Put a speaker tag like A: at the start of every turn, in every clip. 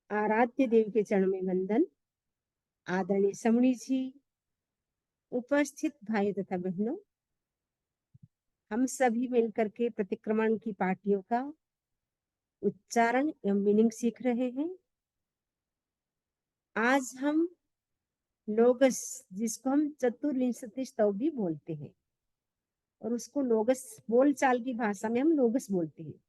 A: आराध्य देव के चरण में वंदन। आदरणीय समणी जी, उपस्थित भाई तथा बहनों, हम सभी मिलकर के प्रतिक्रमण की पार्टियों का उच्चारण एवं मीनिंग सीख रहे हैं। आज हम लोगस, जिसको हम चतुर्विंशति स्तव भी बोलते हैं, और उसको लोगस बोलचाल की भाषा में हम लोगस बोलते हैं।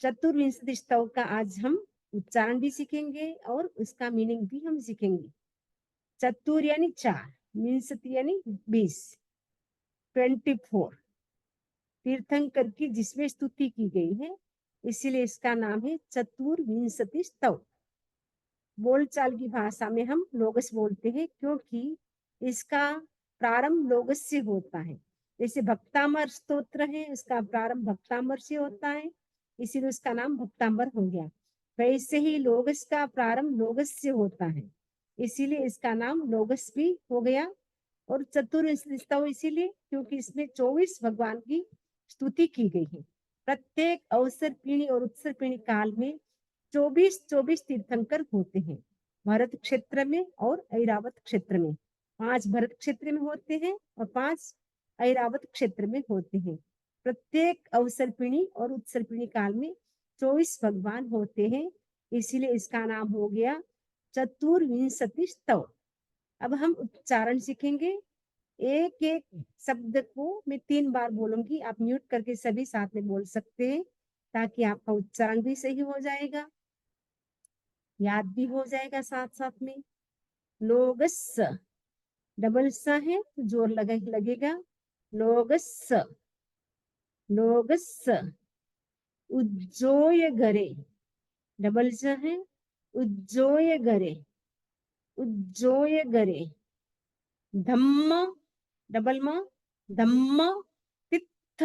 A: चतुर्विंशति स्तव का आज हम उच्चारण भी सीखेंगे और उसका मीनिंग भी हम सीखेंगे। चतुर यानी 4, विंशति यानी 20, 24 तीर्थंकर की जिसमें स्तुति की गई है, इसीलिए इसका नाम है चतुर्विंशति स्तव। बोलचाल की भाषा में हम लोगस बोलते हैं क्योंकि इसका प्रारंभ लोगस से होता है। जैसे भक्तामर स्तोत्र है, इसका प्रारंभ भक्तामर से होता है, इसीलिए उसका नाम भक्तामर हो गया। वैसे ही लोगस का प्रारंभ लोगस से होता है, इसीलिए इसका नाम लोगस भी हो गया। और चतुर्विंशति स्तव इसीलिए क्योंकि इसमें 24 भगवान की स्तुति की गई है। प्रत्येक अवसर पीढ़ी और उत्सव पीढ़ी काल में 24 तीर्थंकर होते हैं। भरत क्षेत्र में और ऐरावत क्षेत्र में 5 भरत क्षेत्र में होते हैं और 5 ऐरावत क्षेत्र में होते हैं। प्रत्येक अवसर पीढ़ी और उत्सव पीढ़ी काल में 24 भगवान होते हैं, इसीलिए इसका नाम हो गया चतुर्विंशति स्तव। अब हम उच्चारण सीखेंगे। एक एक शब्द को मैं 3 बार बोलूंगी, आप म्यूट करके सभी साथ में बोल सकते हैं, ताकि आपका उच्चारण भी सही हो जाएगा, याद भी हो जाएगा साथ साथ में। लोगस, डबल स है तो जोर लगेगा। लोगस, लोगस। उज्जोय गरे, डबल स है, उज्जोय गरे, उज्जोय गरे। धम्म, डबल म, धम्म तित्थ,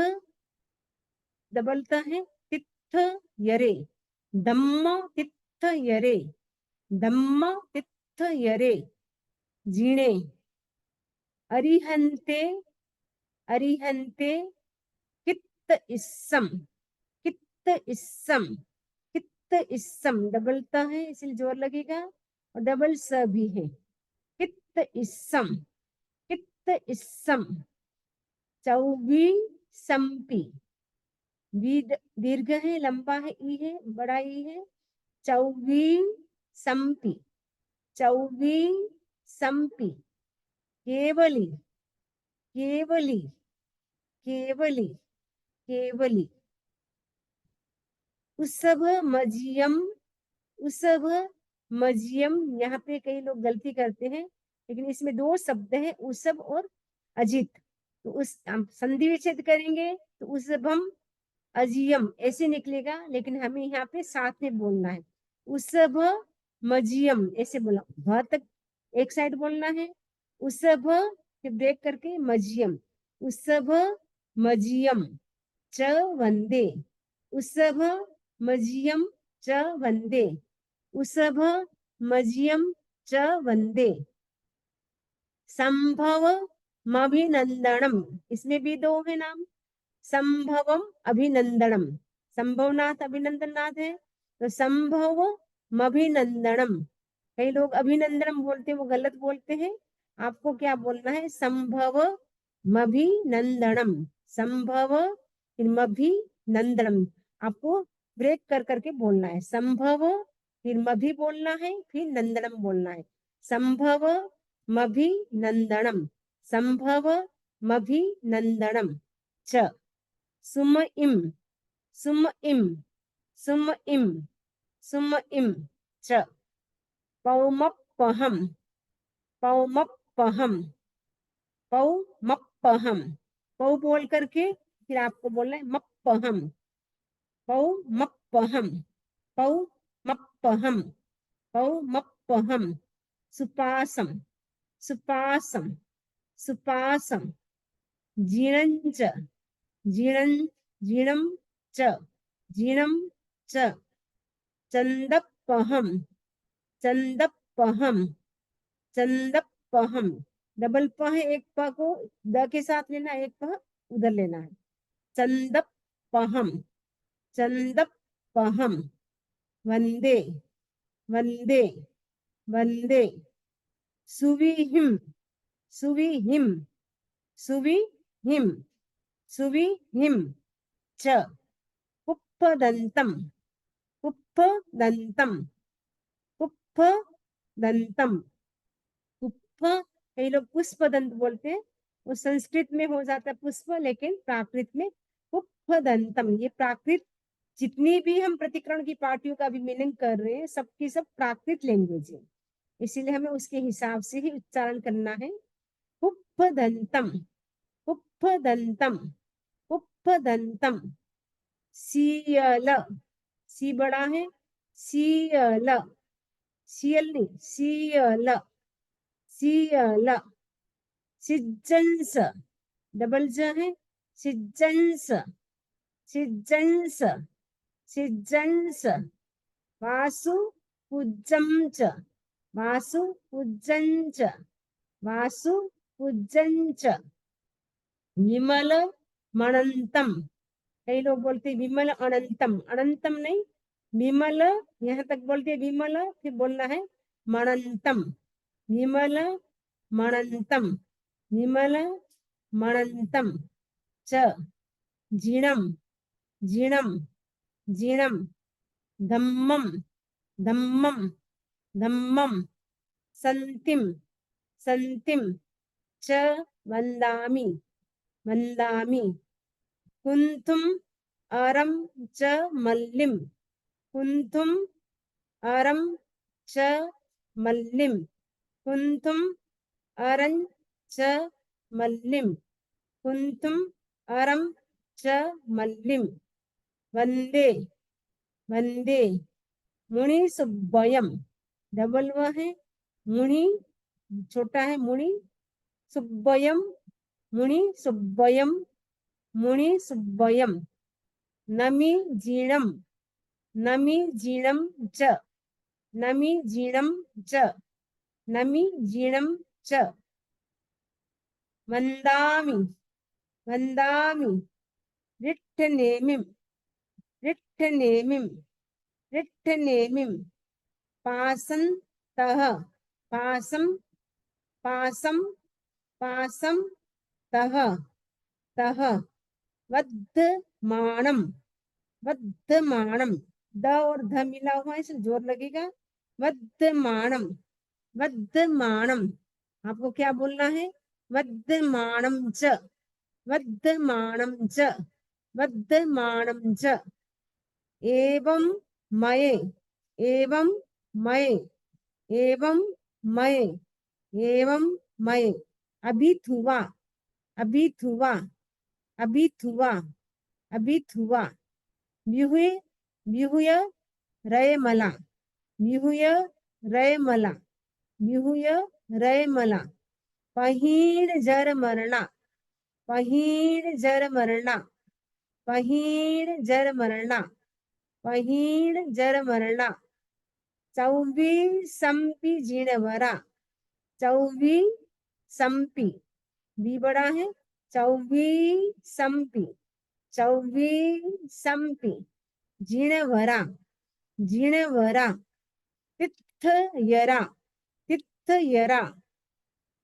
A: डबलता है, तित्थ यरे, धम्म तित्थ यरे, धम्म तित्थ यरे। जीणे, अरिहंते, अरिहंते कित्त इस्सम, कित्त इस्सम, कित्त इस्सम। डबलता है इसलिए जोर लगेगा, और डबल स भी है। कित्त इस्सम, कित्त इस्सम। चौवी संपी, दीर्घ है, लंबा है, ई है, बड़ा ई है। चौवी संपी, चौवी संपी। केवली, केवली, केवली, केवली। उसभ मजियम, उसभ मजियम। यहाँ पे कई लोग गलती करते हैं, लेकिन इसमें 2 शब्द है, उसभ और अजित। तो उस हम संधि विच्छेद करेंगे तो उसभम अजियम ऐसे निकलेगा, लेकिन हमें यहाँ पे साथ में बोलना है। उसभ मजियम ऐसे बोला, भ तक एक साइड बोलना है, उसभ फिर ब्रेक करके मजियम, उसभ मजियम च वंदे, उसभ मजियम च वंदे, उसभ मजियम च वंदे। संभव अभिनंदनम, इसमें भी 2 है नाम, संभवम अभिनंदनम। संभवनाथ अभिनंदननाथ है, तो संभव अभिनंदनम। कई लोग अभिनंदनम बोलते हैं, वो गलत बोलते हैं। आपको क्या बोलना है? संभव अभिनंदनम, संभव अभिनंदनम। आपको ब्रेक कर करके बोलना है। संभव, फिर मभी बोलना है, फिर नंदनम बोलना है। संभव अभिनंदनम, संभव अभिनंदनम च। सुम इम, सुम इम, सुम इम, सुम इम च। पौमप्पहम, पौमप्पहम, पौमप्पहम। पौ बोल करके फिर आपको बोलना है मप्पहम, पौमप्पहम, पौमप्पहम, पौमप्पहम। सुपासम, सुपासम, सुपासम। जीणञ्च, जीणं, जीणं च, जीणं च। चंदप्पहम, चंदप्पहम, चंदप्पहम। डबल प है, एक प को द के साथ लेना, एक प उधर लेना है। चंदप्पहम, चंदप्पहम। वंदे, वंदे वंदे सुविहिम सुविहिम सुविहिम सुविहिम च पुप्पदंतम पुप्पदंतम पुप्पदंतम पुप्प कई लोग पुष्पदंत बोलते हैं, वो संस्कृत में हो जाता है पुष्प, लेकिन प्राकृत में पुप्पदंतम। ये प्राकृत जितनी भी हम प्रतिकरण की पार्टियों का भी मीनिंग कर रहे हैं, सबकी सब प्राकृत लैंग्वेज है, इसीलिए हमें उसके हिसाब से ही उच्चारण करना है। पुप्पदंतम पुप्पदंतम पुप्पदंतम सीयल सी बड़ा है सीयल सीयल नहीं सीयल सीयल सिज्जंस डबल ज है सिज्जंस सिज्जंस सिज्जंस वासु पूज्यं च वासु पूज्यं च वासु पूज्यं च विमल मणंतम कई लोग बोलते विमल अनंतम, अनंतम नहीं विमल, यहाँ तक बोलते विमल, फिर बोलना है मणंतम विमल मणंतम विमल मणंतम च जीणम जीणम जीणम धम्मम धम्मम धम्मम संतिम संतिम च वंदामि वंदामि कुंतुम अरम च मल्लिम कुंतुम अरम च मल्लिम कुंतुम अरं च मल्लिम कुंतुम अरम च मल्लिम वंदे वंदे मुनि सुब्बयम डबल व है मुनि छोटा है मुनि सुब्बयम मुनि सुब्बयम मुनि सुब्बयम नमि जीणम नमि जीणम च नमि जीणम च नमि जीणम च वंदामि वंदामि रिट्ठनेमिं रिट्ठनेमिं रिट्ठनेमिं पासंतः पासं पासं पासं तः तः वद्धमानम वद्धमानम द और ध मिला हुआ है इसलिए जोर लगेगा वद्धमानम वद्धमानम आपको क्या बोलना है वद्धमानम च वद्धमानम च वद्धमानम च एवं मये एवं मये एवं मये एवं मये अभिथुवा अभिथुवा अभिथुवा अभिथुवा व्यूहे व्यूहय रयमला व्यूहय रयमला व्यूहय रयमला पहीण जर मरणा पहीण जर मरणा पहीण जर मरणा पहीण जर मरणा चौवी संपी जीणवरा चौवी संपी भी बड़ा है चौवी संपी चौवी संपी जीणवरा जीणवरा तित्थ यरा तित्थ यरा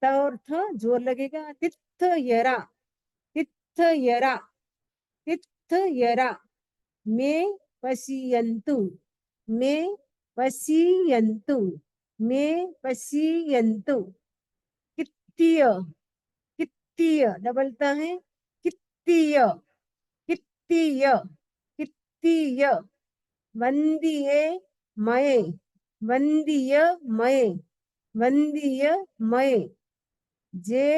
A: तौर्थ जोर लगेगा तित्थ यरा तित्थ यरा तित्थ यरा में पसीयंतु में पसीयंतु में पसीयंतु कित्तीय कित्तीय डबलता है कित्तीय कित्तीय कित्तीय वंदिये मये वंदिय मये वंदिय मये जे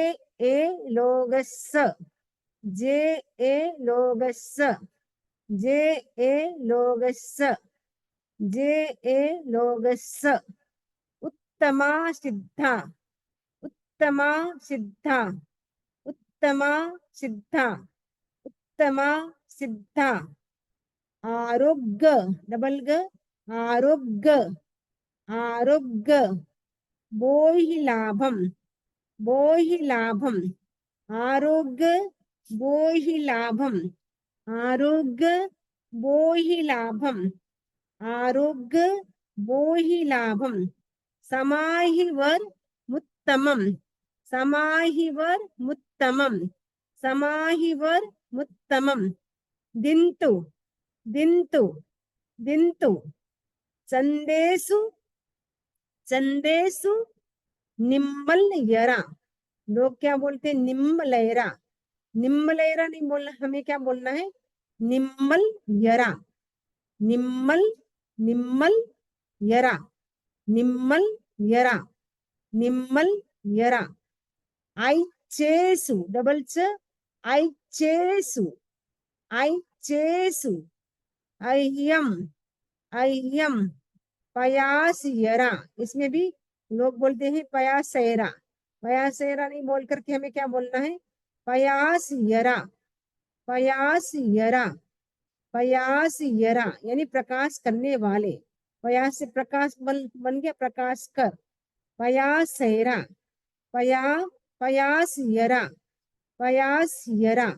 A: ए लोगस्स जे ए लोगस्स जे ए लोगस्स जे ए लोगस्स उत्तमा सिद्धा उत्तमा सिद्धा उत्तमा सिद्धा उत्तमा सिद्धा आरोग्य डबल ग आरोग्य आरोग्य बोहि लाभम बोहि लाभम आरोग्य बोहि लाभम आरोग्य बोहि लाभम आरोग्य वो ही लाभम, समाहि वर मुत्तमम, समाहि वर मुत्तमम, समाहि वर मुत्तमम, दिन्तु, दिन्तु, दिन्तु, चंदेसु, चंदेसु निम्मल यरा। लोग क्या बोलते हैं? निम्मलयरा। निम्मलयरा नहीं बोलना, हमें क्या बोलना है? निम्मल यरा, निम्मल, निम्मल यरा, निम्मल यरा, निम्मल यरा। आई चेसु, डबल च, आई चेसु, आई चेसु, अह्यम, अह्यम पयास यरा। इसमें भी लोग बोलते हैं पयासयरा। पयासयरा नहीं बोल करके हमें क्या बोलना है? पयास यरा, पयास यरा, पयास यरा, यानी प्रकाश करने वाले। पयास से प्रकाश बन गया प्रकाश कर। पयासयरा, पया, पयास यरा, पयास यरा।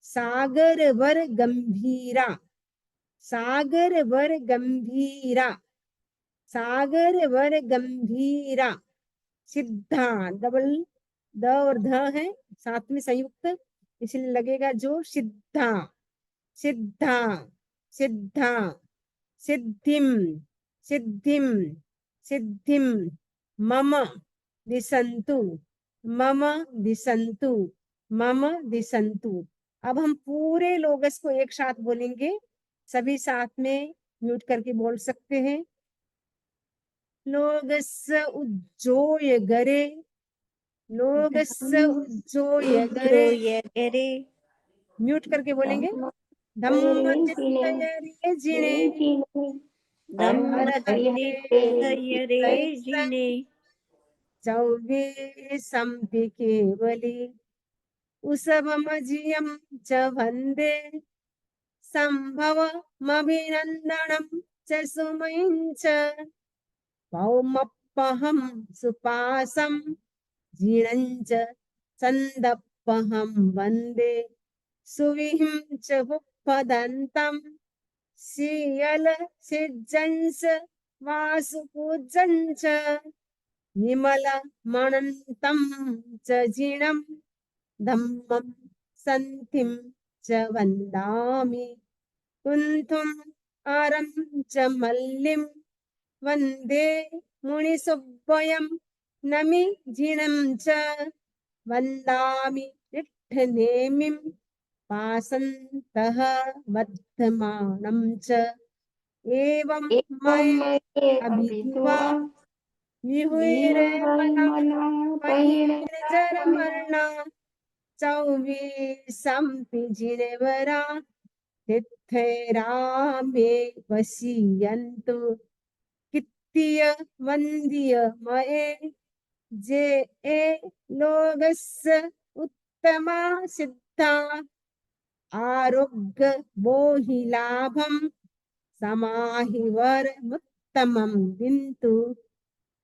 A: सागर वर गंभीरा, सागर वर गंभीरा, सागर वर गंभीरा। सिद्धा, डबल द और ध है साथ में संयुक्त, इसलिए लगेगा जो सिद्धा, सिद्धा, सिद्धा, सिद्धिम, सिद्धिम, सिद्धिम मम दिसंतु, मम दिसंतु, मम दिसंतु। अब हम पूरे लोगस को एक साथ बोलेंगे, सभी साथ में म्यूट करके बोल सकते हैं। लोगस्य उज्जोय गरे, लोगस्य उज्जोय गरे। म्यूट करके बोलेंगे। धम्म चित्तय जिने,
B: धम्मचर्ये जिने,
A: चौबीसंपि केवली, उसभमजियं च वन्दे, संभवमभिनन्दनं च सुमयं च। पौमप्पहं सुपासं जीर्णं च सन्दप्पहं वन्दे, सुविहिं च हुप्पदन्तं, सीयल सिज्जंस वासुपूज्यं च। निमलमनन्तं च जिनं धम्मं सन्धिं च वन्दामि, कुन्थुम् आरं च मल्लिं वन्दे मुनिसुब्बयं नमि जिनं च। वन्दामि निट्ठनेमिं पासन्तः वर्धमानं च। एवं मये अभिद्वा विहुरेमना पहिर्निजरमर्णा, चौबीसंपि जिनेवरा, तिथैरामे वसीयन्तु, कित्तिय वन्द्य मये, जे ए लोगस्य उत्तमा सिद्धा, आरोग्य मोहि लाभम, समाहि वर मुत्तमं दिन्तु,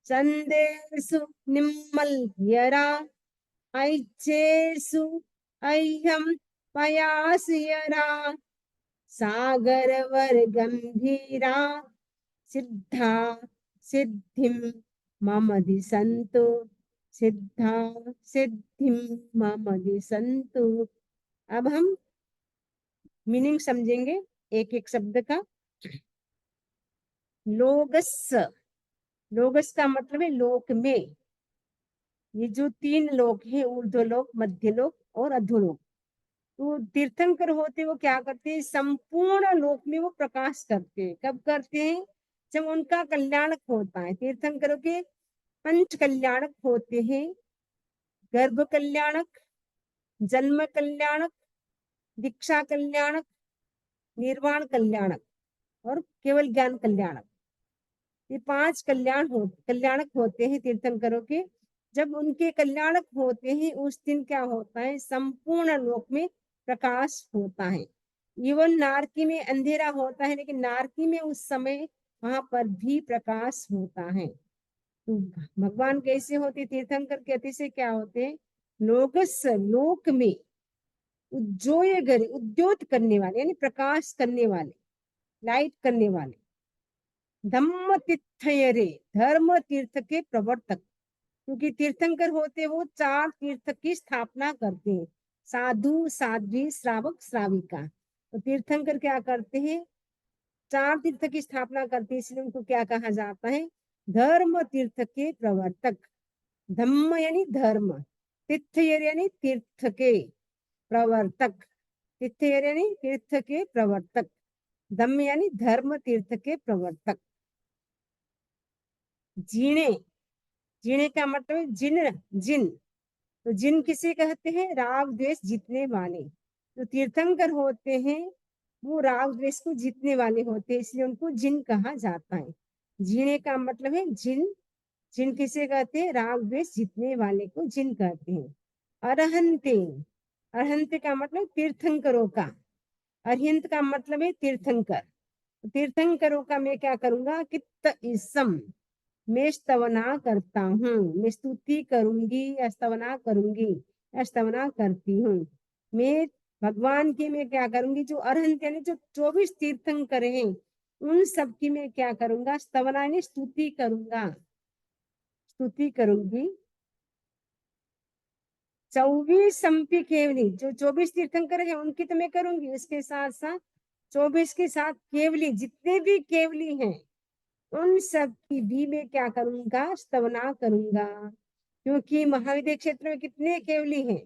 A: चंदेसु निम्मल यरा, ऐचेसु अह्यम पयास यरा। सागर वर गंभीरा, सिद्धा सिद्धिम मम दिसंतु, सिद्धा सिद्धिम मम दिसंतु। अब हम मीनिंग समझेंगे एक एक शब्द का। लोगस, लोगस का मतलब है लोक में। ये जो तीन लोक है, ऊर्ध्व लोक, मध्य लोक और अधोलोक, तो तीर्थंकर होते वो क्या करते हैं? संपूर्ण लोक में वो प्रकाश करते हैं। कब करते हैं? जब उनका कल्याणक होता है। तीर्थंकरों के पंच कल्याणक होते हैं, गर्भ कल्याणक, जन्म कल्याणक, दीक्षा कल्याणक, निर्वाण कल्याणक और केवल ज्ञान कल्याणक। ये पांच कल्याणक होते हैं तीर्थंकरों के। जब उनके कल्याणक होते हैं उस दिन क्या होता है? संपूर्ण लोक में प्रकाश होता है। इवन नारकी में अंधेरा होता है, लेकिन नारकी में उस समय वहां पर भी प्रकाश होता है। तो भगवान कैसे होते? तीर्थंकर कहते से क्या होते हैं? लोगस, लोक में, उज्जोय गरे, उद्योत करने वाले, यानी प्रकाश करने वाले, लाइट करने वाले। धम्म तीर्थयरे, धर्म तीर्थ के प्रवर्तक, क्योंकि तीर्थंकर होते वो 4 तीर्थ की स्थापना करते हैं, साधु, साध्वी, श्रावक, श्राविका। तो तीर्थंकर क्या करते हैं? 4 तीर्थ की स्थापना करते हैं, इसलिए उनको क्या कहा जाता है? धर्म तीर्थ के प्रवर्तक। धम्म यानी धर्म, तीर्थयर यानी तीर्थ के प्रवर्तक, तीर्थयर यानी तीर्थ के प्रवर्तक, धम्म यानी धर्म तीर्थ के प्रवर्तक। जीणे, जीणे का मतलब है जिन, जिन। तो जिन किसे कहते हैं? राग द्वेष जीतने वाले। तो तीर्थंकर होते हैं वो राग द्वेष को जीतने वाले होते हैं, इसलिए उनको जिन कहा जाता है। जीने का मतलब है जिन, जिन किसे कहते हैं? राग द्वेष जीतने वाले को जिन कहते हैं। अरहंते, अरहंते का मतलब तीर्थंकरों का, अरहंत का मतलब है तीर्थंकर। तीर्थंकरों का मैं क्या करूंगा? कित्त इसम, मैं स्तवना करता हूँ, मैं स्तुति करूंगी या स्तवना करूंगी या स्तवना करती हूँ। मैं भगवान की मैं क्या करूंगी? जो अरहंत यानी जो 24 तीर्थंकर हैं उन सब की मैं क्या करूंगा? स्तवना यानी स्तुति करूंगा, स्तुति करूंगी। 24 संपी केवली, जो 24 तीर्थंकर है उनकी तो मैं करूंगी, उसके साथ साथ 24 के साथ केवली, जितने भी केवली हैं उन सब की भी मैं क्या करूंगा? स्तवना करूंगा। क्योंकि महाविद्या क्षेत्र में कितने केवली हैं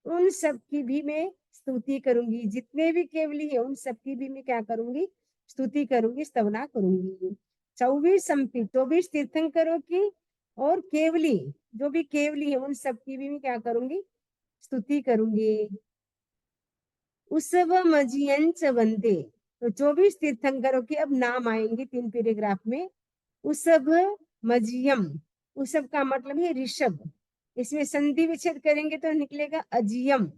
A: उन सब की भी मैं स्तुति करूंगी, जितने भी केवली है उन सब की भी मैं क्या करूंगी? स्तुति करूंगी, स्तवना करूंगी। 24 संपी, 24 तीर्थंकरों की और केवली, जो भी केवली है उन सब की भी मैं क्या करूंगी? स्तुति करूंगी। उसव मजियंच वंदे, तो 24 तीर्थंकरों के अब नाम आएंगे 3 पैराग्राफ में। उसव मजियम, उसव का मतलब है ऋषभ, इसमें संधि विच्छेद करेंगे तो निकलेगा अजियम।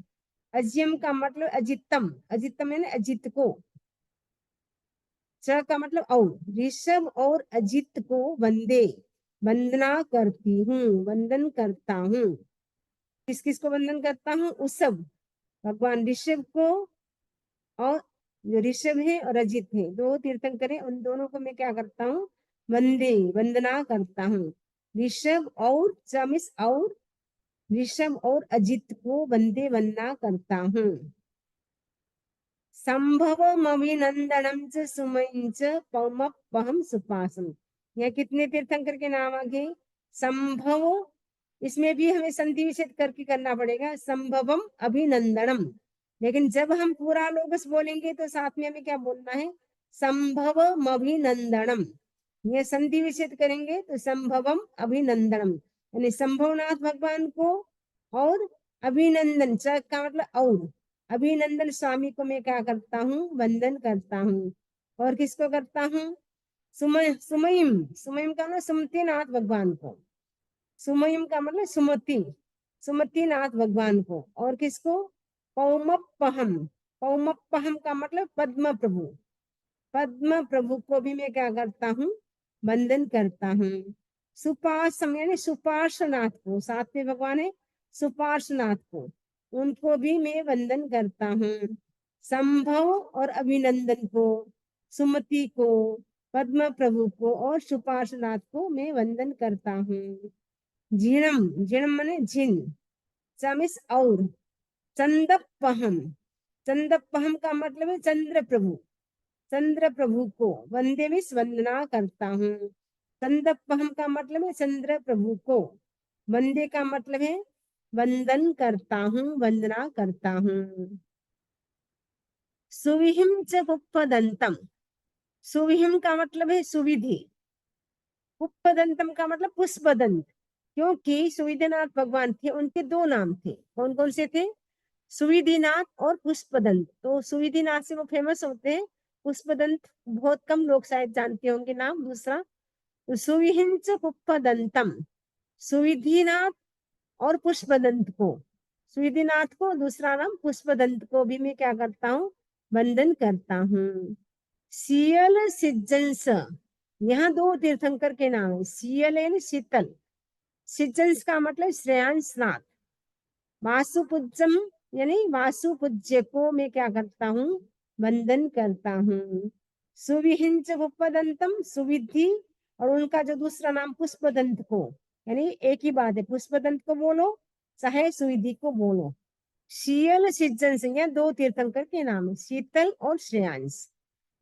A: अजियम का मतलब अजितम, अजितम यानी अजित को। च का मतलब और, ऋषभ और अजित को वंदे, वंदना करती हूँ, वंदन करता हूँ। किस किस को वंदन करता हूँ? उसव, भगवान ऋषभ को, और जो ऋषभ है और अजित है, 2 तीर्थंकर है, उन दोनों को मैं क्या करता हूँ? वंदे, वंदना करता हूँ। ऋषभ और चमिस और, ऋषभ और अजित को वंदे, वंदना करता हूँ। संभवम अभिनंदनम च सुमयं च पौमपहम सुपासम, यहाँ कितने तीर्थंकर के नाम आ गए? संभव, इसमें भी हमें संधि विच्छेद करके करना पड़ेगा, संभवम अभिनंदनम। लेकिन जब हम पूरा लोगस बोलेंगे तो साथ में हमें क्या बोलना है? संभवम अभिनंदनम। ये संधि विच्छेद करेंगे तो संभवम अभिनंदनम, यानी संभवनाथ भगवान को, और अभिनंदन च का मतलब और, अभिनंदन स्वामी को मैं क्या करता हूँ? वंदन करता हूँ। और किसको करता हूँ? सुमयम, सुमयम का मतलब सुमति नाथ भगवान को, सुमयम का मतलब सुमति, सुमति नाथ भगवान को। और किसको? पौमपहम, पौमपहम का मतलब पद्म प्रभु, पद्म प्रभु को भी मैं क्या करता हूँ? वंदन करता हूँ। सुपार्श्व यानी सुपार्श्वनाथ को, साथ में भगवान है सुपार्श्वनाथ को, उनको भी मैं वंदन करता हूँ। संभव और अभिनंदन को, सुमति को, पद्म प्रभु को और सुपार्श्वनाथ को मैं वंदन करता हूँ। जिणम, जिणम माने जिन, चमिस और, चंदपहम, चंदपहम का मतलब है चंद्र प्रभु, चंद्र प्रभु को वंदे में वंदना करता हूँ। चंदपहम का मतलब है चंद्र प्रभु को, वंदे का मतलब है वंदन करता हूँ, वंदना करता हूँ। सुविहिम च पुष्पदंतम, सुविहिम का मतलब है सुविधि, पुष्पदंतम का मतलब पुष्पदंत, क्योंकि सुविधिनाथ भगवान थे उनके 2 नाम थे। कौन कौन से थे? सुविधिनाथ और पुष्पदंत। तो सुविधिनाथ से वो फेमस होते हैं, पुष्पदंत बहुत कम लोग शायद जानते होंगे नाम दूसरा। तो सुविहिंच पुष्पदंतम, सुविधिनाथ और पुष्पदंत को, सुविधिनाथ को दूसरा नाम पुष्पदंत को भी मैं क्या करता हूँ? वंदन करता हूँ। सियल सिज्जंस, यहाँ 2 तीर्थंकर के नाम है, सियल यानी शीतल, सिज्जंस का मतलब श्रेयांसनाथ। वासुपूज्यम यानी वासुपूज्य को मैं क्या करता हूँ? वंदन करता हूँ। सुविहिंच पुष्पदंतम, सुविधि और उनका जो दूसरा नाम पुष्पदंत को, यानी एक ही बात है, पुष्पदंत को बोलो चाहे सुविधि को बोलो। शीयल सिज्जन सिंह, यह दो तीर्थंकर के नाम है, शीतल और श्रेयांश।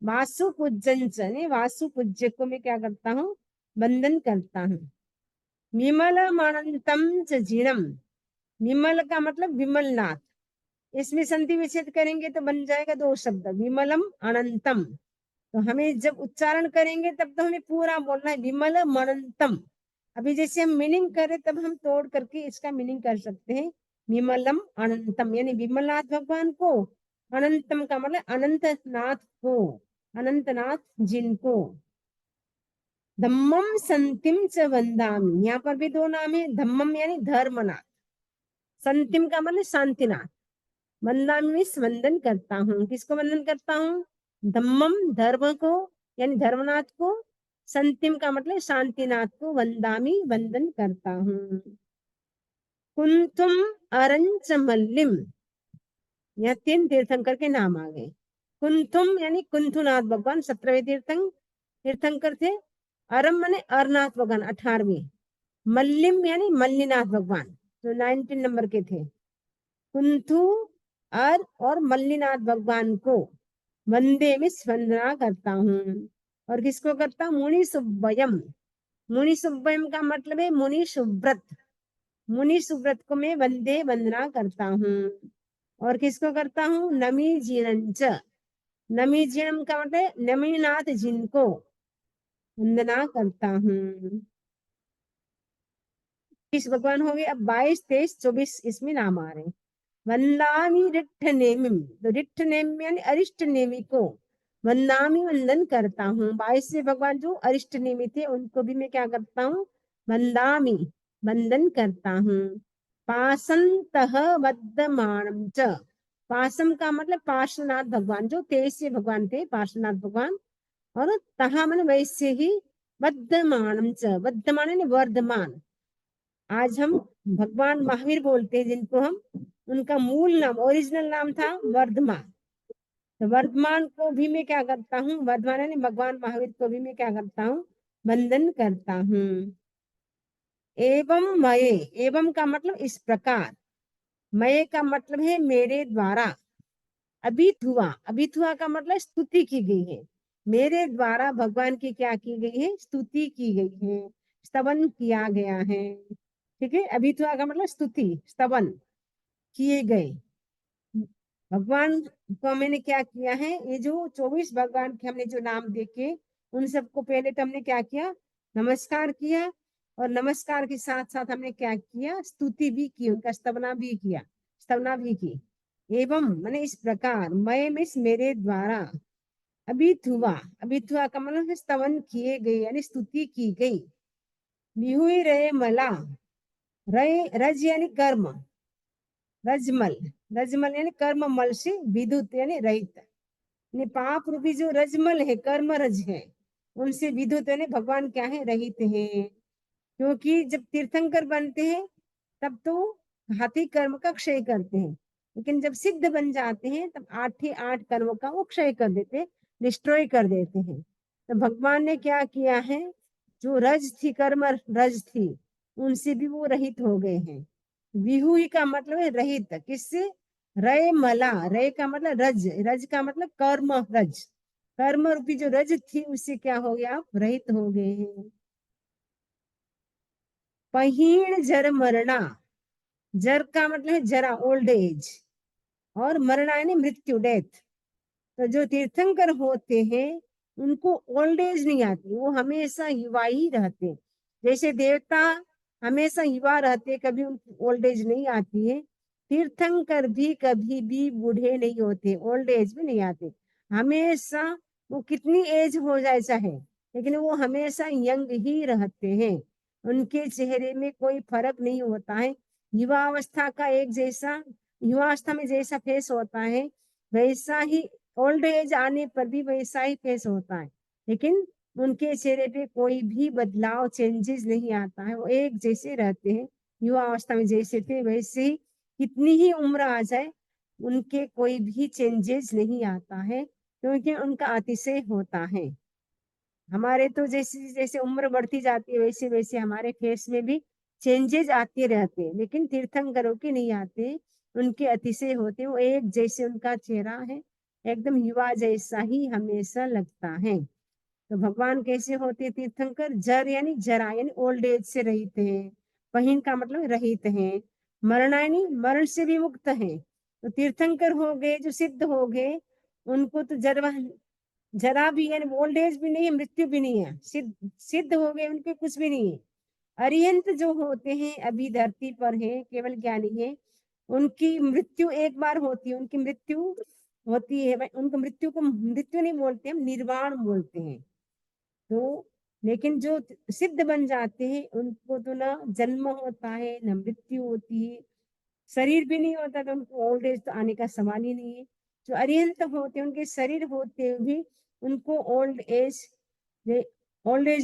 A: वासु पूजन, वासु पूज्य को मैं क्या करता हूँ, वंदन करता हूँ। विमल अनंतम च जीणम, विमल का मतलब विमलनाथ, इसमें संधि विच्छेद करेंगे तो बन जाएगा दो शब्द, विमलम अनंतम। तो हमें जब उच्चारण करेंगे तब तो हमें पूरा बोलना है विमल अनंतम। अभी जैसे हम मीनिंग करें तब हम तोड़ करके इसका मीनिंग कर सकते हैं, विमलम अनंतम यानी विमलनाथ भगवान को, अनंतम का मतलब अनंतनाथ को, अनंतनाथ जिनको। धम्मम संतिम च वंदामि, यहाँ पर भी दो नाम है, धम्मम यानी धर्मनाथ, संतिम का मतलब शांतिनाथ। वंदामि मीन्स वंदन करता हूँ, किसको वंदन करता हूँ, धम्मम धर्म को यानी धर्मनाथ को, संतिम का मतलब शांतिनाथ को वंदामि वंदन करता हूँ। कुंतुम अरंच मल्लिम, यह तीन तीर्थंकर के नाम आ गए। कुंथुम यानी कुंथुनाथ भगवान 17वें तीर्थंकर थे। अरम माने अरनाथ भगवान 18वें। मल्लिम यानी मल्लीनाथ भगवान जो 19 नंबर के थे। कुंथु अर और मल्लीनाथ भगवान को वंदे में वंदना करता हूँ। और किसको करता हूँ, मुनि सुब्बयम, मुनि सुब्बयम का मतलब है मुनि सुव्रत, मुनि सुव्रत को मैं वंदे वंदना करता हूँ। और किसको करता हूँ, नमी जीरंच, नमी जीरम का मतलब नमीनाथ जिनको वंदना करता हूँ। किस भगवान हो गए, अब 22, 23, 24 इसमें नाम आ रहे हैं। वंदामी रिट्ठ नेमिम, तो रिट्ठ नेम यानी अरिष्ट नेमी को वंदामी वंदन करता हूँ। 22 भगवान जो अरिष्ट नेमी थे उनको भी मैं क्या करता हूँ, वंदामी वंदन करता हूँ। पासंतः वद्यमानम च, पासम का मतलब पार्श्वनाथ भगवान जो 23 भगवान थे, पार्श्वनाथ भगवान। और तहा मन वैसे ही वर्धमानम च, वर्धमान यानी वर्धमान। आज हम भगवान महावीर बोलते हैं जिनको हम, उनका मूल नाम ओरिजिनल नाम था वर्धमान। तो वर्धमान को भी मैं क्या करता हूँ, वर्धमान यानी भगवान महावीर को भी मैं क्या करता हूँ, वंदन करता हूँ। एवं मये, एवं का मतलब इस प्रकार, मये का मतलब है मेरे द्वारा, अभिथुआ, अभिथुआ का मतलब स्तुति की गई है, मेरे द्वारा भगवान की क्या की गई है, स्तुति की गई है, स्तवन किया गया है। ठीक है, अभिथुआ का मतलब स्तुति स्तवन किए गए। भगवान को मैंने क्या किया है, ये जो 24 भगवान के हमने जो नाम देखे उन सबको पहले तो हमने क्या किया, नमस्कार किया। और नमस्कार के साथ साथ हमने क्या किया, स्तुति भी की, उनका स्तवना भी किया, स्तवना भी की। एवं माने इस प्रकार, मैं मिस मेरे द्वारा, अभिथुआ, अभिथुआ का मतलब स्तवन किए गए यानी स्तुति की गई। विहुई रहे मला, रहे रज यानी कर्म, रजमल, रजमल यानी कर्म मल से विद्युत यानी रहित, पाप रूपी जो रजमल है, कर्म रज है, उनसे विद्युत यानी भगवान क्या है, रहित है। क्योंकि जब तीर्थंकर बनते हैं तब तो हाथी कर्म का क्षय करते हैं, लेकिन जब सिद्ध बन जाते हैं तब 8 ही 8 कर्मों का वो क्षय कर देते, डिस्ट्रॉय कर देते हैं। तो भगवान ने क्या किया है, जो रज थी, कर्म रज थी, उनसे भी वो रहित हो गए हैं। विहुई का मतलब है रहित, किससे, रय मला, रय का मतलब रज, रज का मतलब कर्म रज, कर्म रूपी जो रज थी उससे क्या हो गया, आप रहित हो गए हैं। पहीण जर मरना, जर का मतलब है जरा, ओल्ड एज, और मरना यानी मृत्यु, डेथ। तो जो तीर्थंकर होते हैं उनको ओल्ड एज नहीं आती, वो हमेशा युवा ही रहते। जैसे देवता हमेशा युवा रहते, कभी उनको ओल्ड एज नहीं आती है, तीर्थंकर भी कभी भी बूढ़े नहीं होते, ओल्ड एज भी नहीं आते। हमेशा वो कितनी एज हो जाए चाहे, लेकिन वो हमेशा यंग ही रहते हैं, उनके चेहरे में कोई फर्क नहीं होता है। युवा अवस्था का एक जैसा, युवा अवस्था में जैसा फेस होता है वैसा ही ओल्ड एज आने पर भी वैसा ही फेस होता है, लेकिन उनके चेहरे पे कोई भी बदलाव, चेंजेस नहीं आता है, वो एक जैसे रहते हैं। युवा अवस्था में जैसे थे वैसे ही, कितनी ही उम्र आ जाए उनके कोई भी चेंजेस नहीं आता है। क्योंकि उनका अतिशय होता है। हमारे तो जैसे जैसे उम्र बढ़ती जाती है वैसे वैसे हमारे फेस में भी चेंजेस आते रहते हैं, लेकिन तीर्थंकरों के नहीं आते। उनके अतिशय होते, वो एक जैसे उनका चेहरा है, एकदम युवा जैसा ही हमेशा लगता है। तो भगवान कैसे होते हैं तीर्थंकर? जर यानी जरा यानी ओल्ड एज से रहित हैं। पहिन का मतलब रहित हैं। मरण यानी मरण से भी मुक्त हैं। तो तीर्थंकर हो गए जो सिद्ध हो गए, उनको तो जरा भी यानी ओल्ड एज भी नहीं है, मृत्यु भी नहीं है, सिद्ध सिद्ध हो गए, उनके कुछ भी नहीं है। अरिहंत जो होते हैं अभी धरती पर है, केवल ज्ञानी है, उनकी मृत्यु एक बार होती है, उनकी मृत्यु होती है। उनको मृत्यु को मृत्यु नहीं बोलते, हम निर्वाण बोलते हैं। तो लेकिन जो सिद्ध बन जाते हैं उनको तो ना जन्म होता है ना मृत्यु होती है, शरीर भी नहीं होता, तो उनको ओल्ड एज तो आने का सवाल ही नहीं है। जो अरिहंत होते हैं उनके शरीर होते हुए भी उनको ओल्ड एज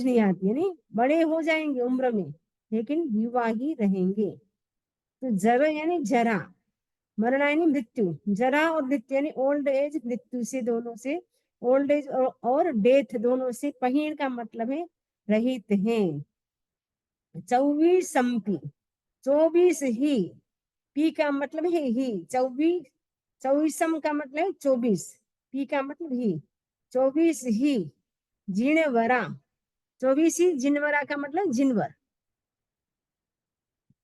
A: नहीं आती है, नहीं बड़े हो जाएंगे उम्र में, लेकिन युवा ही रहेंगे। तो जरा यानी जरा, मरण यानी मृत्यु, जरा और मृत्यु यानी ओल्ड एज, मृत्यु से दोनों से, ओल्ड एज और डेथ दोनों से, पहिण का मतलब है रहित हैं। 24 24 ही, पी का मतलब है ही, 24 का मतलब है 24, पी का मतलब ही, 24 ही जिणवरा, 24 ही जिनवरा का मतलब जिनवर।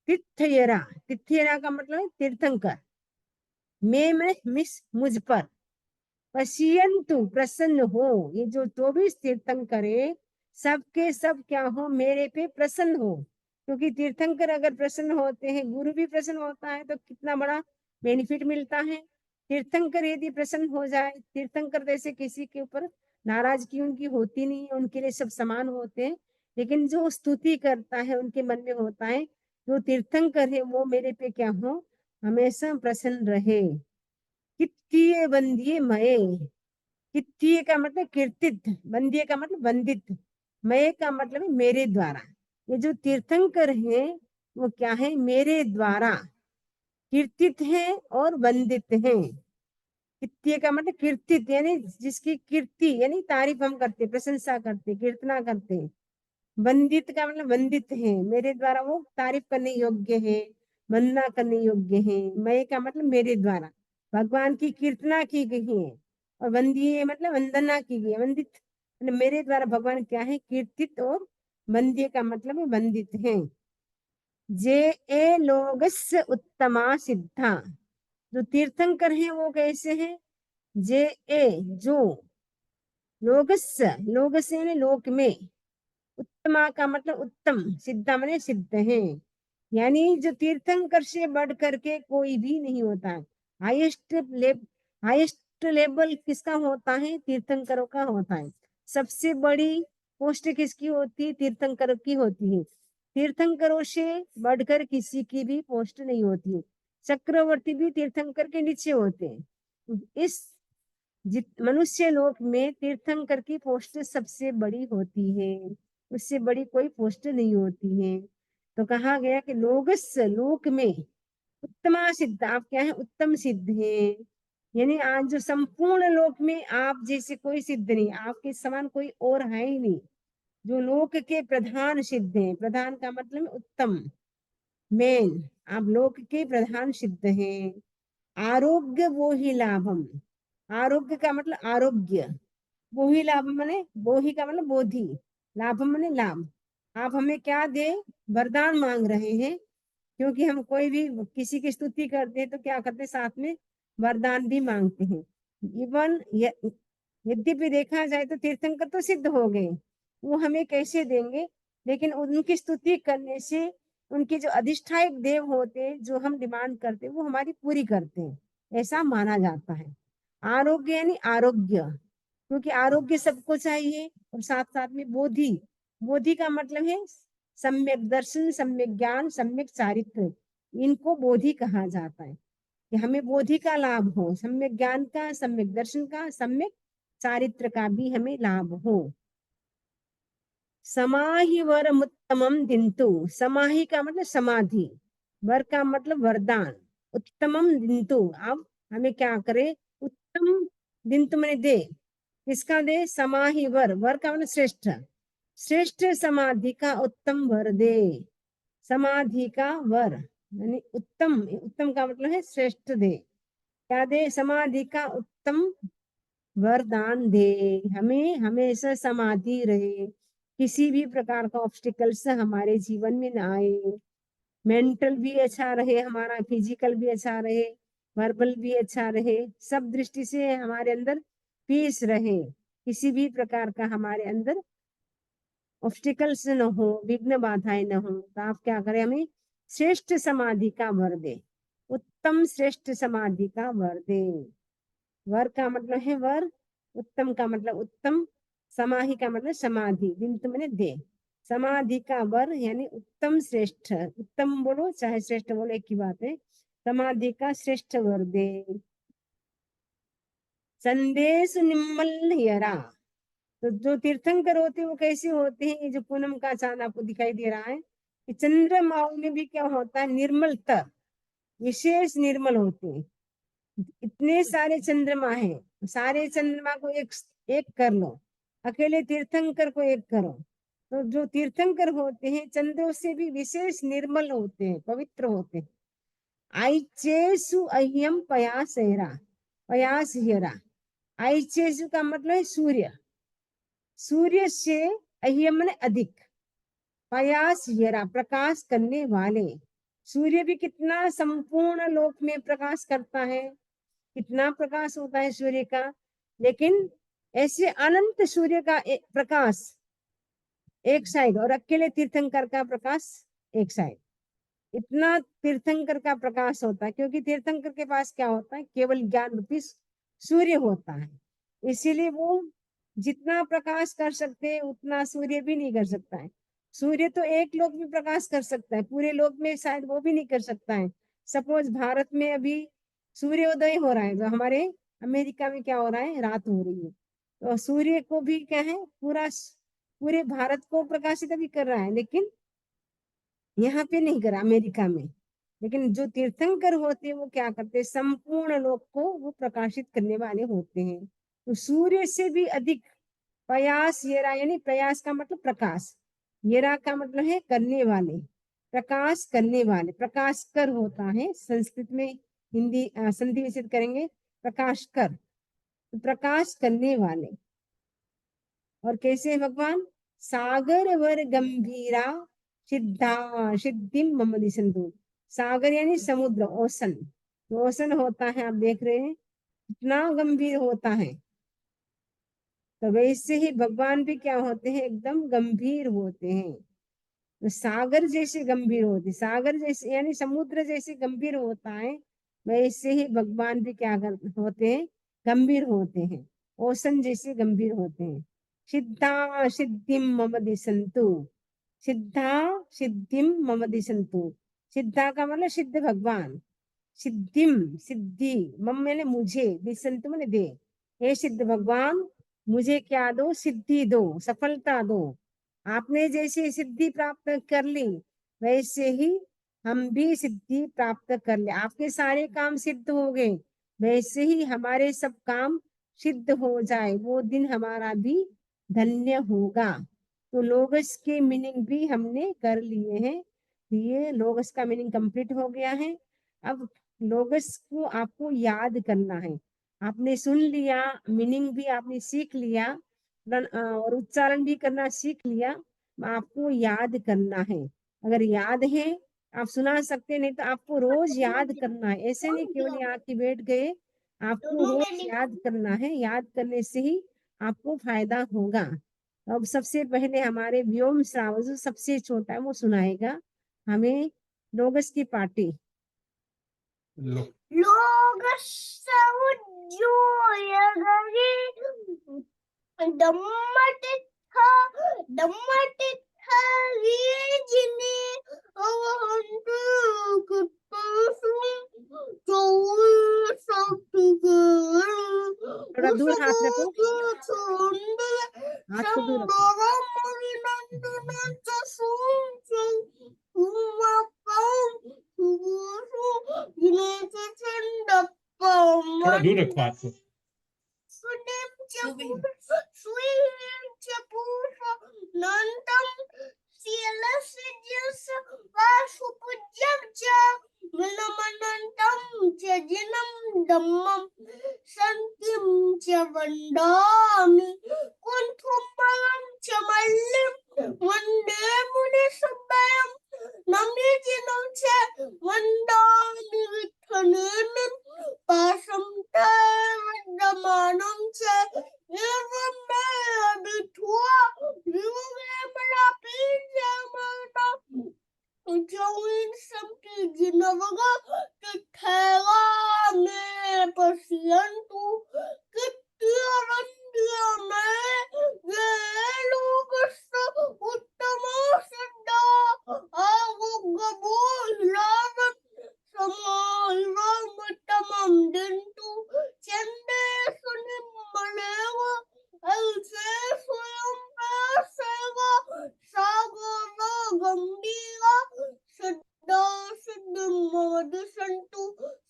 A: तीर्थयरा, तीर्थयरा का मतलब है तीर्थंकर। मैं मिस मुझ पर, पश्यन्तु प्रसन्न हो, ये जो 24 तीर्थंकर है सबके सब क्या हो, मेरे पे प्रसन्न हो। क्योंकि तीर्थंकर अगर प्रसन्न होते हैं, गुरु भी प्रसन्न होता है, तो कितना बड़ा बेनिफिट मिलता है। तीर्थंकर यदि प्रसन्न हो जाए, तीर्थंकर जैसे किसी के ऊपर नाराजगी उनकी होती नहीं है, उनके लिए सब समान होते हैं। लेकिन जो स्तुति करता है उनके मन में होता है, जो तीर्थंकर है वो मेरे पे क्या हो, हमेशा प्रसन्न रहे। कित्तीय बंदिये मये, कित्तीय का मतलब कीर्तित, बंदिये का मतलब वंदित, मये का मतलब है मेरे द्वारा। ये जो तीर्थंकर है वो क्या है, मेरे द्वारा कीर्तित है और वंदित है। कित्तीय का मतलब कीर्तित यानी जिसकी कीर्ति यानी तारीफ हम करते, प्रशंसा करते, कीर्तना करते। वंदित का मतलब वंदित है, मेरे द्वारा वो तारीफ करने योग्य है, वंदना करने योग्य है। मैं का मतलब मेरे द्वारा भगवान की कीर्तना की गई है, और वंदीय मतलब वंदना की गई है। वंदित मतलब मेरे द्वारा भगवान क्या है, कीर्तित, और वंद्य का मतलब है वंदित है। जे ए लोगस्य उत्तमा सिद्धा, जो तीर्थंकर है वो कैसे है, जे ए जो, लोगस्य लोगस्य यानी लोक में, उत्तमा का मतलब उत्तम, सिद्धा माने सिद्ध है, यानी जो तीर्थंकर से बढ़ करके कोई भी नहीं होता है। हाईएस्ट लेवल किसका होता है, तीर्थंकरों का होता है। सबसे बड़ी पोस्ट किसकी होती है, तीर्थंकरों की होती है। तीर्थंकरों से बढ़कर किसी की भी पोस्ट नहीं होती है। चक्रवर्ती भी तीर्थंकर के नीचे होते हैं। इस मनुष्य लोक में तीर्थंकर की पोस्ट सबसे बड़ी होती है, उससे बड़ी कोई पोस्ट नहीं होती है। तो कहा गया कि लोगस लोक में उत्तमा सिद्ध, आप क्या है, उत्तम सिद्ध है। यानी आज जो संपूर्ण लोक में आप जैसे कोई सिद्ध नहीं, आपके समान कोई और है ही नहीं। जो लोक के प्रधान सिद्ध हैं, प्रधान का मतलब उत्तम, मेन, आप लोक के प्रधान सिद्ध हैं। आरोग्य वो ही लाभम, आरोग्य का मतलब आरोग्य, वो ही लाभ माने, वो ही का मतलब बोधि, लाभ माने लाभ। आप हमें क्या दे, वरदान मांग रहे हैं, क्योंकि हम कोई भी किसी की स्तुति करते हैं तो क्या करते हैं, साथ में वरदान भी मांगते हैं। इवन यद्यपि देखा जाए तो तीर्थंकर तो सिद्ध हो गए, वो हमें कैसे देंगे, लेकिन उनकी स्तुति करने से उनके जो अधिष्ठायक देव होते हैं, जो हम डिमांड करते हैं वो हमारी पूरी करते हैं, ऐसा माना जाता है। आरोग्य यानी आरोग्य, क्योंकि आरोग्य सबको चाहिए, और साथ साथ में बोधि, बोधि का मतलब है सम्यक दर्शन, सम्यक ज्ञान, सम्यक चारित्र, इनको बोधि कहा जाता है। कि हमें बोधि का लाभ हो, सम्यक ज्ञान का, सम्यक दर्शन का, सम्यक चारित्र का भी हमें लाभ हो। समाहि वरमुत्तमम दिंतु, समाहि का मतलब समाधि, वर का मतलब वरदान, उत्तमम दिंतु, अब हमें क्या करे, उत्तम दिंतु मैंने दे, किसका दे? समाहि वर, वर का मतलब श्रेष्ठ, श्रेष्ठ समाधि का उत्तम वर दे। समाधि का वर यानी उत्तम, उत्तम का मतलब है श्रेष्ठ दे। क्या दे? समाधि का उत्तम वरदान दे। हमें हमेशा समाधि रहे, किसी भी प्रकार का ऑब्स्टिकल्स हमारे जीवन में ना आए। मेंटल भी अच्छा रहे हमारा, फिजिकल भी अच्छा रहे, वर्बल भी अच्छा रहे, सब दृष्टि से हमारे अंदर पीस रहे, किसी भी प्रकार का हमारे अंदर ऑब्स्टिकल्स न हो, विघ्न बाधाएं न हो। तो आप क्या करें? हमें श्रेष्ठ समाधि का वर दे, उत्तम श्रेष्ठ समाधि का वर दे। वर का मतलब है वर, उत्तम का मतलब उत्तम, समाहि का मतलब समाधि, बिंदु मैंने दे। समाधि का वर यानी उत्तम श्रेष्ठ, उत्तम बोलो चाहे श्रेष्ठ बोलो एक ही बात है। समाधि का श्रेष्ठ वर दे। संदेश निम्मल यरा, तो जो तीर्थंकर होते हैं वो कैसे होते हैं? ये जो पूनम का चांद आपको दिखाई दे रहा है, कि चंद्रमाओं में भी क्या होता है? निर्मलता, विशेष निर्मल होते हैं। इतने सारे चंद्रमा हैं, सारे चंद्रमा को एक एक कर लो, अकेले तीर्थंकर को एक करो, तो जो तीर्थंकर होते हैं चंद्रों से भी विशेष निर्मल होते हैं, पवित्र होते हैं। आइचेसु अह्यम पयासेरा, पयास हेरा, आइचेसु का मतलब है सूर्य, सूर्य से अह्यम माने अधिक, पयास हेरा प्रकाश करने वाले। सूर्य भी कितना संपूर्ण लोक में प्रकाश करता है, कितना प्रकाश होता है सूर्य का, लेकिन ऐसे अनंत सूर्य का प्रकाश एक साइड और अकेले तीर्थंकर का प्रकाश एक साइड। इतना तीर्थंकर का प्रकाश होता है, क्योंकि तीर्थंकर के पास क्या होता है? केवल ज्ञान रूपी सूर्य होता है, इसीलिए वो जितना प्रकाश कर सकते हैं उतना सूर्य भी नहीं कर सकता है। सूर्य तो एक लोक में प्रकाश कर सकता है, पूरे लोक में शायद वो भी नहीं कर सकता है। सपोज भारत में अभी सूर्योदय हो रहा है, जो हमारे अमेरिका में क्या हो रहा है? रात हो रही है, तो सूर्य को भी क्या है? पूरे भारत को प्रकाशित भी कर रहा है, लेकिन यहाँ पे नहीं करा अमेरिका में। लेकिन जो तीर्थंकर होते हैं वो क्या करते हैं? संपूर्ण लोक को वो प्रकाशित करने वाले होते हैं। तो सूर्य से भी अधिक प्रयास येरा, यानी प्रयास का मतलब प्रकाश, येरा का मतलब है करने वाले, प्रकाश करने वाले, प्रकाश कर होता है संस्कृत में, हिंदी संधि विच्छेद करेंगे प्रकाश कर, तो प्रकाश करने वाले। और कैसे है भगवान? सागर वर गंभीरा सिद्धा सिद्धिम मम दिशन्तु। सागर यानी समुद्र, ओशन, ओशन होता है, आप देख रहे हैं कितना गंभीर होता है, तो वैसे ही भगवान भी क्या होते हैं? एकदम गंभीर होते हैं। तो सागर जैसे गंभीर होते, सागर जैसे यानी समुद्र जैसे गंभीर होता है, वैसे ही भगवान भी क्या होते हैं? गंभीर होते हैं, ओशन जैसे गंभीर होते हैं। सिद्धा सिद्धिम मम दिशन्तु, सिद्धा सिद्धिम मम दिशन्तु। सिद्धा का मतलब सिद्ध भगवान, सिद्धिम सिद्धि, मम मैंने मुझे, दिशन्तु मैंने दे। हे सिद्ध भगवान मुझे क्या दो? सिद्धि दो, सफलता दो। आपने जैसे सिद्धि प्राप्त कर ली, वैसे ही हम भी सिद्धि प्राप्त कर ले। आपके सारे काम सिद्ध हो गए, वैसे ही हमारे सब काम सिद्ध हो जाए, वो दिन हमारा भी धन्य होगा। तो लोगस के मीनिंग भी हमने कर लिए हैं, ये लोगस का मीनिंग कंप्लीट हो गया है। अब लोगस को आपको याद करना है, आपने सुन लिया, मीनिंग भी आपने सीख लिया, और उच्चारण भी करना सीख लिया, आपको याद करना है। अगर याद है आप सुना सकते, नहीं तो आपको रोज याद करना है, ऐसे नहीं केवल यहाँ के बैठ गए, आपको रोज याद करना है, याद करने से ही आपको फायदा होगा। अब सबसे पहले हमारे व्योम श्रावण जो सबसे छोटा है वो सुनाएगा हमें लोगस की पार्टी।
B: लोगस दम्मटिथा वीजिने
A: थोड़ा दूर हाथ रखो, हाथ को दूर रखो।
C: थोड़ा दूर रखो हाथ को।
B: वन्दे मुनिसुब्बयं नमिजिनं च वन्दामि विठ्ठलेन पाशं ते विद्यमानं च एवं मे अभित्वा विवेमलापीज्यमाना Join something ginavaga tithela me pasiyantu kittiyarandiya me velugasta uttama siddha avuggabu hilavan samahiramuttamam dintu chende sunimmaleva else swayam paseva sagara gambira Siddha siddhim mamadisantu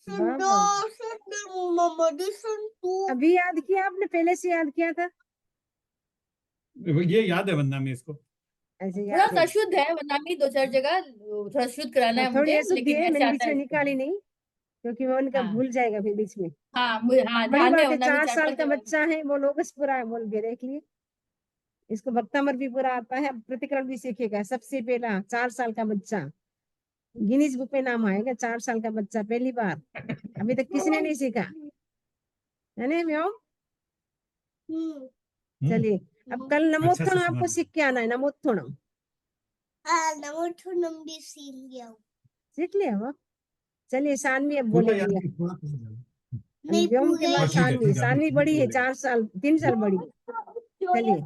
B: Siddha siddhim mamadisantu
A: अभी याद किया आपने, पहले से याद किया था?
C: ये याद है वंदना में इसको।
A: ऐसे
D: थोड़ा
A: याद
D: सा
A: है?
D: शुद्ध है वरना भी 2-4 जगह थोड़ा शुद्ध कराना है
A: थोड़ी
D: मुझे,
A: अशुद्धि
D: लेकिन
A: है,
D: ऐसे
A: मैंने
D: आता
A: बीच
D: है
A: में
D: इसको।
A: निकाली नहीं, क्योंकि वो उनका
D: हाँ।
A: भूल जाएगा फिर बीच में।
D: हाँ
A: बड़ी
D: ध्यान
A: बात
D: है
A: है,
D: वरना भी
A: 4 साल
D: 4-5
A: का
D: जगह।
A: बच्चा है, वो लोगस पूरा बोल के देख लिए। इसको भक्तामर भी पूरा आता है, अब प्रतिक्रमण भी सीखेगा। सबसे पहला 4 साल का बच्चा, गिनीज बुक में नाम आएगा, 4 साल का बच्चा पहली बार। अभी तक किसी ने नहीं सीखा है ना व्योम? चलिए, अब कल
C: अच्छा से
A: नमोत्थोण
C: सुना
A: आपको
C: दो।
A: सीख के आना है। नमोत्थोण
B: नमोत्थनम भी सीख गया हूँ
A: सीख लिया वो? चलिए, सानवी अब
C: पूरा याद
A: बोलेगी।
C: नहीं, थोड़ा थोड़ा याद है।
A: अभी
B: नहीं
A: व्योम के
B: पूरे
A: बाद
C: ठीक है,
A: सानवी।
C: ठीक है,
A: सानवी
C: अभी
A: बड़ी है,
C: बोलेगा।
A: 4 साल 3 साल बड़ी। चलिए,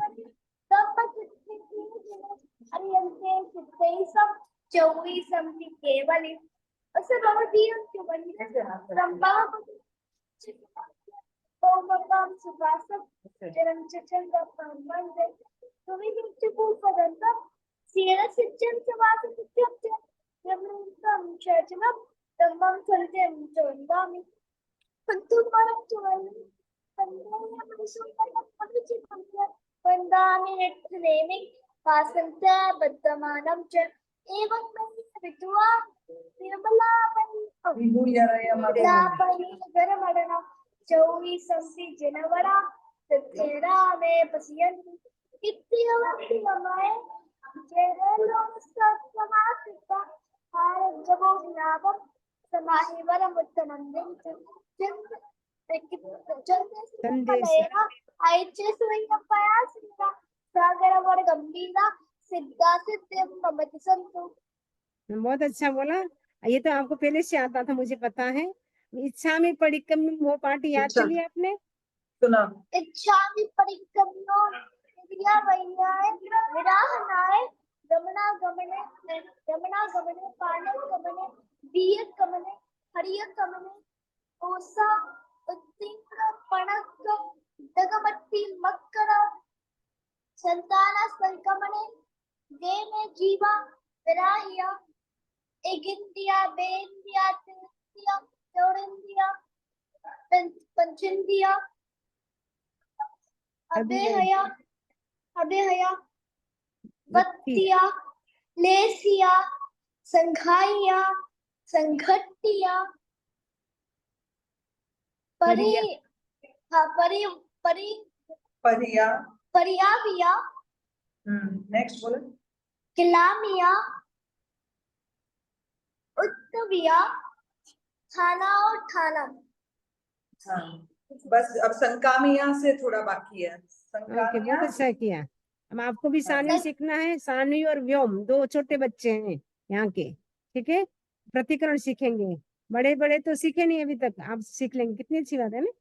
A: बहुत अच्छा बोला। ये तो आपको पहले से आता था, मुझे पता है। इच्छा में परिक्रम वो पार्ट याद चलिए आपने
E: सुना।
B: इच्छामि परिक्रम्यो विद्या वैयाय विराहनाय गमनागमने पानगमने बीयगमने हरियगमने ओसा उत्तीर्ण पणक दगमट्टी मक्कर संताना संगमने देने जीवा विराहिया एगिंदिया बेंदिया तिंदिया चौरिंदिया पंचिंदिया अबेहया वत्तिया लेसिया संघाइया संघट्टिया परि परि परि
E: परिया।
B: परियाविया
E: नेक्स्ट बोलो।
B: किलामिया उत्तविया थाना और थाना।
E: हाँ, बस अब संकामिया से थोड़ा बाकी है।
A: ओके,
E: संकामिया
A: बहुत अच्छा किया। अब आपको भी सानवी सीखना है। सानवी और व्योम 2 छोटे बच्चे हैं यहाँ के, ठीक है? प्रतिकरण सीखेंगे। बड़े बड़े तो सीखे नहीं अभी तक, आप सीख लेंगे। कितनी अच्छी बात है ना।